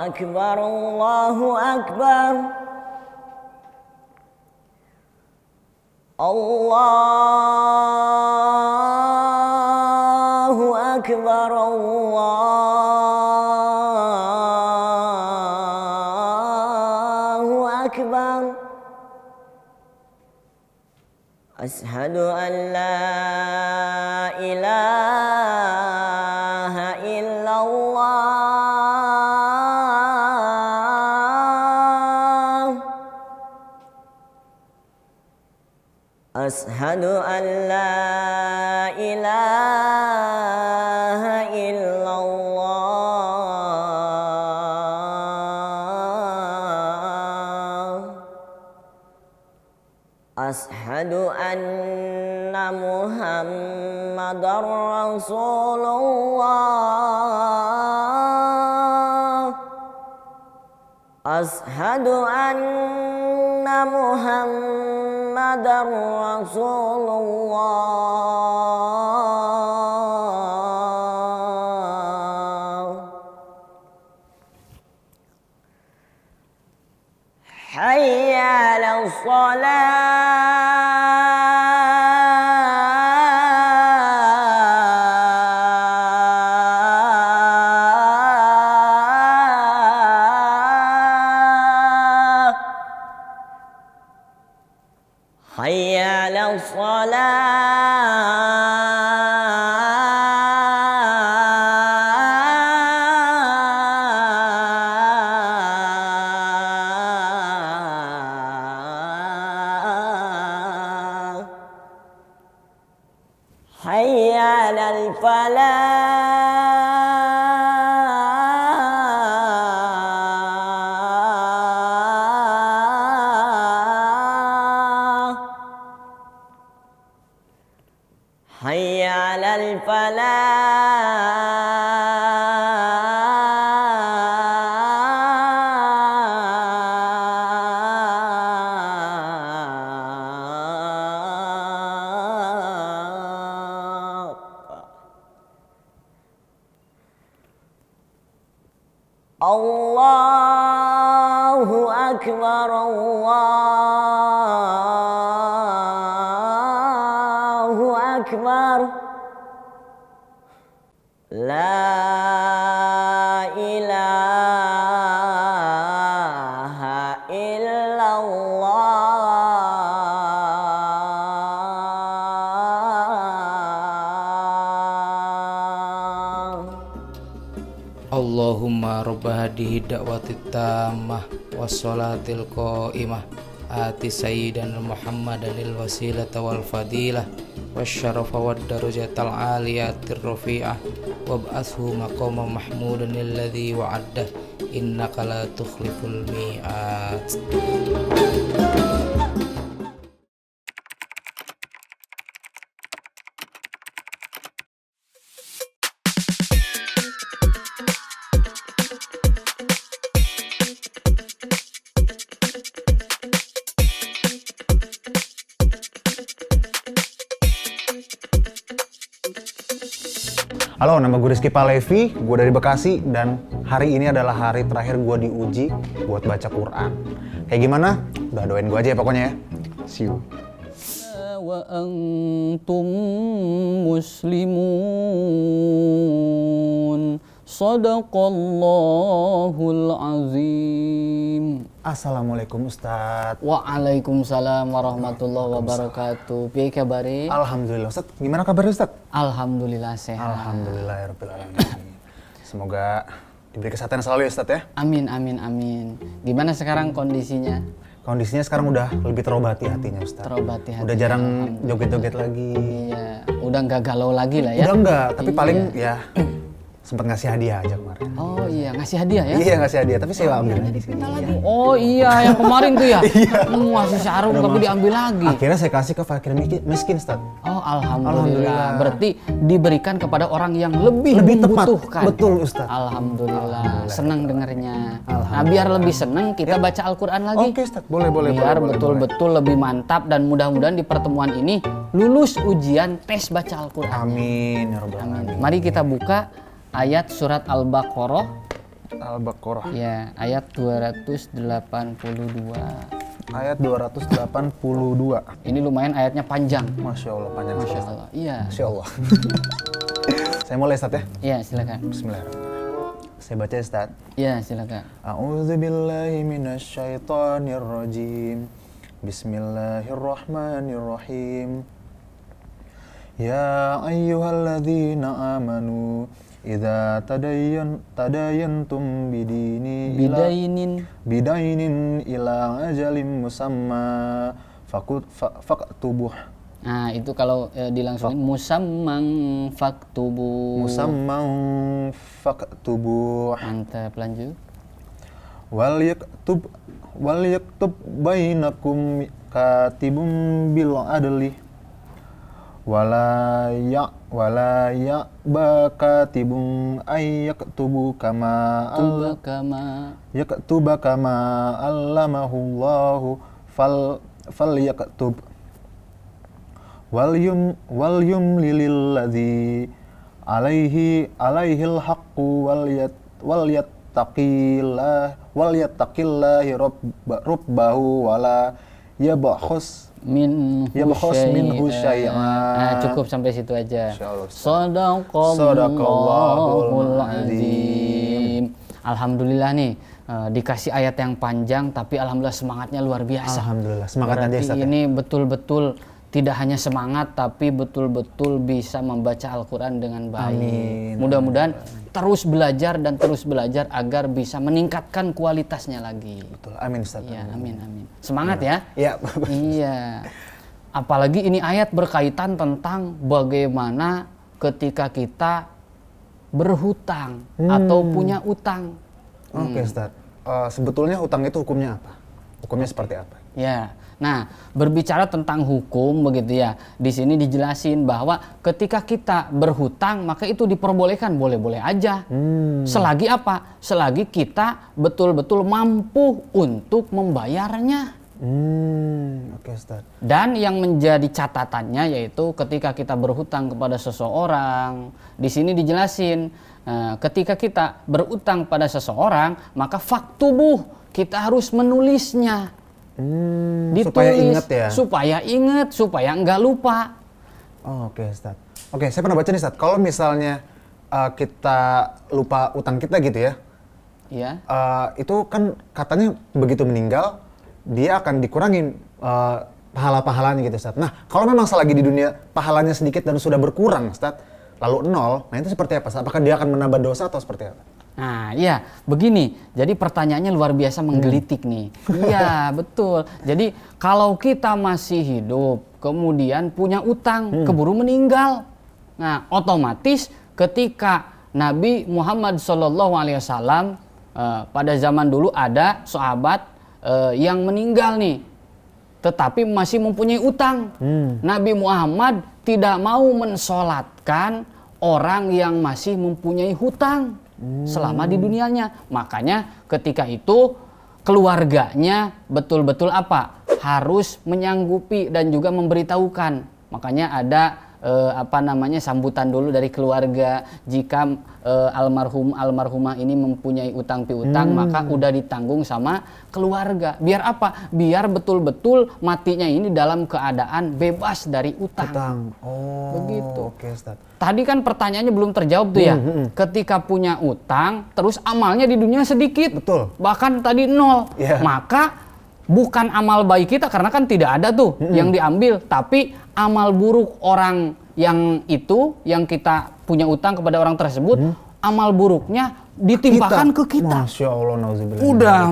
أكبر الله أكبر الله أكبر الله أكبر أشهد أن لا إله إلا الله أشهد أن لا إله إلا الله أشهد أن محمدًا رسول الله أشهد أن محمدًا رسول الله حي على الصلاة حي على الصلاة حي على الفلاح حي على الفلاح الله أكبر الله أكبر لا إله إلا الله Allahumma rabba hadihi da'watit tammah wassalatil qa'imah ati sayyidan Muhammadanil wasilata wal fadilah wasyarafa wad darajatal aliyatir rafi'ah wab'athu maqama mahmudan alladhi wa'addah innaka la tukhliful mi'ad. Halo, nama gue Rizky Palevi, gue dari Bekasi, dan hari ini adalah hari terakhir gue diuji buat baca Quran. Kayak gimana? Udah doain gue aja ya pokoknya ya. See you. Wa antum muslimun. Shadaqallahul azim. Assalamualaikum Ustadz. Waalaikumsalam warahmatullahi wabarakatuh. Piye kabare? Alhamdulillah Ustadz. Gimana kabarnya Ustadz? Alhamdulillah sehat. Alhamdulillahirrahmanirrahim. Semoga diberi kesehatan selalu ya Ustadz ya. Amin amin amin. Gimana sekarang kondisinya? Kondisinya sekarang udah lebih terobati hatinya Ustadz. Terobati hatinya. Udah jarang joget-joget lagi. Iya, udah nggak galau lagi lah ya. Udah enggak, tapi Iya. paling ya sempat ngasih hadiah aja kemarin. Oh iya, ngasih hadiah ya? Iya ngasih hadiah, tapi saya ambil lagi. Oh iya, yang kemarin tuh ya? Ngasih sarung tapi diambil lagi. Akhirnya saya kasih ke fakir miskin, Ustadz. Oh alhamdulillah. Berarti diberikan kepada orang yang lebih tepat. membutuhkan. Betul Ustadz. Alhamdulillah. Senang dengarnya. Nah biar lebih senang kita baca Al-Quran lagi. Oke Ustadz, boleh. Biar betul-betul lebih mantap dan mudah-mudahan di pertemuan ini lulus ujian tes baca Al-Quran. Amin ya rabbal alamin. Mari kita buka ayat surat Al-Baqarah Al-Baqarah. Ya, ayat 282. Ayat 282. Ini lumayan ayatnya panjang. Masya Allah, panjang Masya sekali. Allah. Iya. Masya Allah. Saya mulai Ustaz ya. Iya, silakan. Bismillahirrahmanirrahim. Saya baca Ustaz. Iya, silakan. A'udzubillahi minasyaitonirrajim. Bismillahirrahmanirrahim. Ya ayyuhalladzina amanu idza tadayantum bidainin ila ajalin musamma faktubuh. Nah, itu kalau dilangsungin musammang faktubu. Musammang faktubuh. Mantap, lanjut. Wal yaktub bainakum katibum bil adli wala bakatibun yaktubu kama allamahullahu fal yaktub wal yumlil ladzi alaihil haqqu wal yattaqillahi rabbahu wala yabkhus minhu syai'an. Cukup sampai situ aja. Shadaqallahul azim. Alhamdulillah nih dikasih ayat yang panjang tapi alhamdulillah semangatnya luar biasa. Alhamdulillah, semangatnya berarti Ustaz. Ini betul-betul tidak hanya semangat tapi betul-betul bisa membaca Al-Qur'an dengan baik. Amin. Mudah-mudahan terus belajar dan terus belajar agar bisa meningkatkan kualitasnya lagi. Betul. Amin Ustaz. Iya, amin amin. Semangat ya. Iya. Iya. Apalagi ini ayat berkaitan tentang bagaimana ketika kita berhutang atau punya utang. Oke Ustaz. Sebetulnya hutang itu hukumnya apa? Hukumnya seperti apa? Ya. Nah, berbicara tentang hukum begitu ya. Di sini dijelasin bahwa ketika kita berhutang maka itu diperbolehkan, boleh-boleh aja. Selagi apa? Selagi kita betul-betul mampu untuk membayarnya. Oke Ustaz. Dan yang menjadi catatannya yaitu ketika kita berhutang kepada seseorang, di sini dijelasin ketika kita berutang pada seseorang maka faktubuh, kita harus menulisnya. Supaya ingat ya. Supaya ingat, supaya nggak lupa. Oke Ustaz. Oke, saya pernah baca nih Ustaz, kalau misalnya kita lupa utang kita gitu ya. Ya. Itu kan katanya begitu meninggal dia akan dikurangin pahala-pahalanya gitu Ustaz. Nah, kalau memang selagi di dunia pahalanya sedikit dan sudah berkurang Ustaz, lalu nol, nah itu seperti apa Ustaz? Apakah dia akan menambah dosa atau seperti apa? Nah, iya, begini. Jadi pertanyaannya luar biasa menggelitik nih. Iya, betul. Jadi kalau kita masih hidup, kemudian punya utang, keburu meninggal. Nah, otomatis ketika Nabi Muhammad SAW pada zaman dulu ada sahabat yang meninggal nih, tetapi masih mempunyai utang. Nabi Muhammad tidak mau mensolatkan orang yang masih mempunyai hutang selama di dunianya. Makanya ketika itu keluarganya betul-betul apa? Harus menyanggupi dan juga memberitahukan. Makanya ada sambutan dulu dari keluarga. Jika almarhumah ini mempunyai utang piutang, maka udah ditanggung sama keluarga. Biar apa? Biar betul-betul matinya ini dalam keadaan bebas dari utang. Oh, begitu. Oke Ustaz. Tadi kan pertanyaannya belum terjawab tuh ya. Ketika punya utang, terus amalnya di dunia sedikit. Betul. Bahkan tadi 0. Yeah. Maka bukan amal baik kita karena kan tidak ada tuh yang diambil, tapi amal buruk orang yang itu yang kita punya utang kepada orang tersebut, amal buruknya ditimpakan ke kita. Masya Allah, nauzubillah. Udah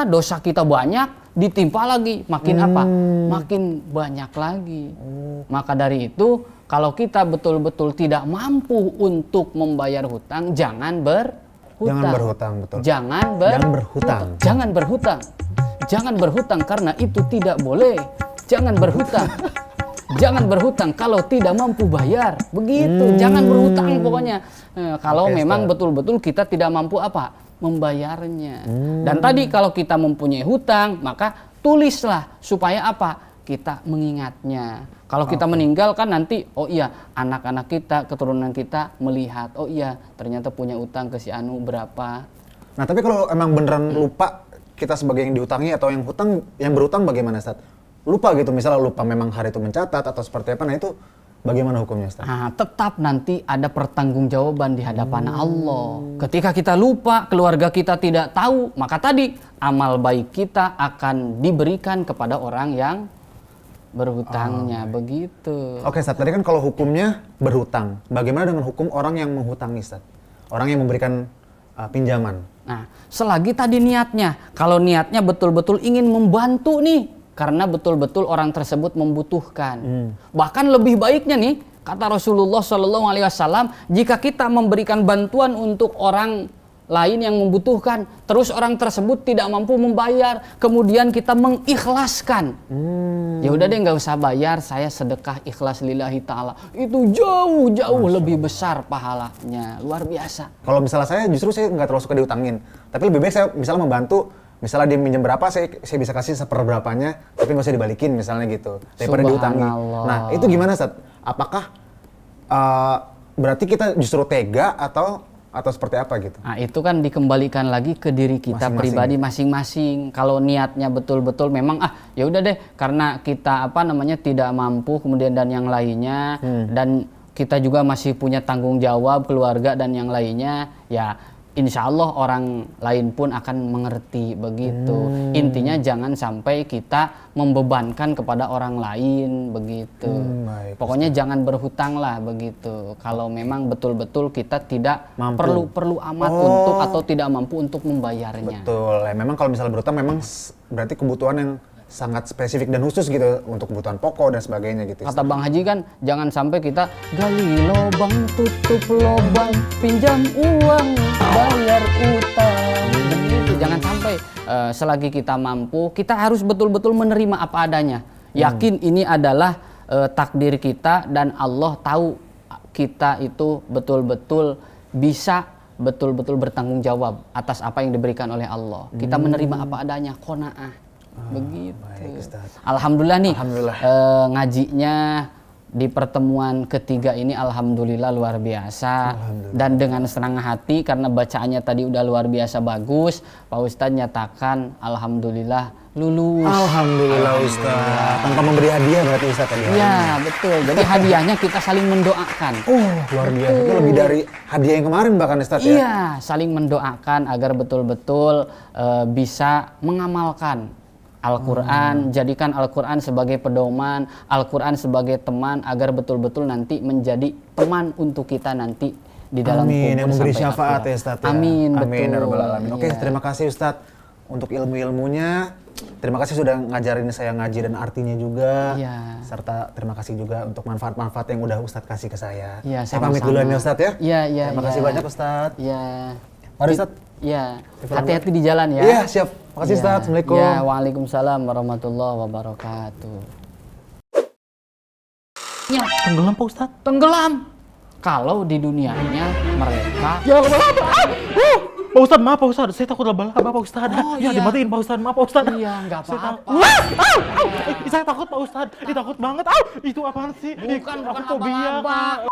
dosa kita banyak, ditimpa lagi, makin makin banyak lagi. Maka dari itu kalau kita betul-betul tidak mampu untuk membayar hutang, jangan berhutang. Jangan berhutang, betul. Jangan berhutang. Jangan berhutang. Jangan berhutang karena itu tidak boleh. Jangan berhutang. Jangan berhutang kalau tidak mampu bayar. Begitu. Jangan berhutang pokoknya. Kalau memang betul-betul kita tidak mampu membayarnya. Dan tadi kalau kita mempunyai hutang, maka tulislah supaya apa? kita mengingatnya. Kalau kita meninggal kan nanti, oh iya anak-anak kita, keturunan kita melihat, oh iya ternyata punya utang ke si Anu berapa. Nah tapi kalau emang beneran lupa kita sebagai yang diutangi atau yang berutang bagaimana Ustaz? Lupa gitu, misalnya lupa memang hari itu mencatat atau seperti apa, nah itu bagaimana hukumnya Ustaz? Nah, tetap nanti ada pertanggungjawaban di hadapan Allah. Ketika kita lupa, keluarga kita tidak tahu, maka tadi amal baik kita akan diberikan kepada orang yang berhutangnya, begitu. Oke Ustaz, tadi kan kalau hukumnya berhutang, bagaimana dengan hukum orang yang menghutangi Ustaz? Orang yang memberikan pinjaman. Nah, selagi tadi niatnya, kalau niatnya betul-betul ingin membantu nih, karena betul-betul orang tersebut membutuhkan. Bahkan lebih baiknya nih, kata Rasulullah SAW, jika kita memberikan bantuan untuk orang lain yang membutuhkan, terus orang tersebut tidak mampu membayar, kemudian kita mengikhlaskan. Ya udah deh, nggak usah bayar, saya sedekah ikhlas lillahi ta'ala. Itu jauh lebih besar pahalanya, luar biasa. Kalau misalnya saya nggak terlalu suka diutangin, tapi lebih baik saya misalnya membantu. Misalnya dia minjem berapa, saya bisa kasih seperberapanya, tapi nggak usah dibalikin misalnya gitu, daripada diutangi. Nah itu gimana Ustaz? Apakah berarti kita justru tega atau seperti apa gitu? Nah itu kan dikembalikan lagi ke diri kita pribadi masing-masing. Kalau niatnya betul-betul memang ya udah deh, karena kita tidak mampu kemudian dan yang lainnya, dan kita juga masih punya tanggung jawab keluarga dan yang lainnya, ya insya Allah orang lain pun akan mengerti begitu. Intinya jangan sampai kita membebankan kepada orang lain begitu. Baik, Pokoknya jangan berhutang lah begitu. Kalau memang betul-betul kita tidak perlu amat untuk atau tidak mampu untuk membayarnya. Betul. Ya, memang kalau misalnya berhutang memang berarti kebutuhan yang sangat spesifik dan khusus gitu untuk kebutuhan pokok dan sebagainya gitu. Kata Bang Haji kan, jangan sampai kita gali lobang, tutup lobang, pinjam uang, bayar utang. Begitu, jangan sampai. Selagi kita mampu, kita harus betul-betul menerima apa adanya. Yakin ini adalah takdir kita dan Allah tahu kita itu betul-betul bisa betul-betul bertanggung jawab atas apa yang diberikan oleh Allah. Kita menerima apa adanya, qanaah. Begitu. Baik, Ustaz. Alhamdulillah nih. Alhamdulillah. Ngajinya di pertemuan ketiga ini alhamdulillah luar biasa. Dan dengan senang hati karena bacaannya tadi udah luar biasa bagus, Pak Ustadz nyatakan alhamdulillah lulus. Alhamdulillah Ustaz. Tanpa memberi hadiah berarti Ustaz tadi. Iya, betul. Jadi hadiahnya kita saling mendoakan. Luar biasa. Itu lebih dari hadiah yang kemarin bahkan Ustaz ya. Iya, saling mendoakan agar betul-betul bisa mengamalkan Al-Quran, jadikan Al-Quran sebagai pedoman, Al-Quran sebagai teman, agar betul-betul nanti menjadi teman untuk kita nanti di dalam Amin, yang memberi sampai syafaat akhirat. ya Ustaz ya. Amin, Amin, ya betul. Rabbal Alamin. Oke, Iya. terima kasih Ustaz untuk ilmu-ilmunya. Terima kasih sudah ngajarin saya ngaji dan artinya juga. Iya. Serta terima kasih juga untuk manfaat-manfaat yang udah Ustaz kasih ke saya. Iya, Saya pamit sama-sama. duluan ya Ustaz ya. Iya, iya. Terima kasih banyak Ustaz. Iya. Mari Ustaz. Iya. Hati-hati di jalan ya. Iya, siap. Makasih Iya. Ustaz. Assalamualaikum. Iya, waalaikumsalam warahmatullahi wabarakatuh. Ya, Tenggelam Pak Ustadz? tenggelam. Kalau di dunianya mereka Ya laba-laba! Pak Ustadz, maaf Pak Ustadz, saya takut laba-laba Pak Ustadz. Oh, Ya iya. dimatiin Pak Ustadz, maaf Pak Ustadz. iya nggak Saya apa-apa. takut. Saya takut Pak Ustadz, takut banget. Itu apaan sih? Bukan Aku fobia, abang-abang. Pak.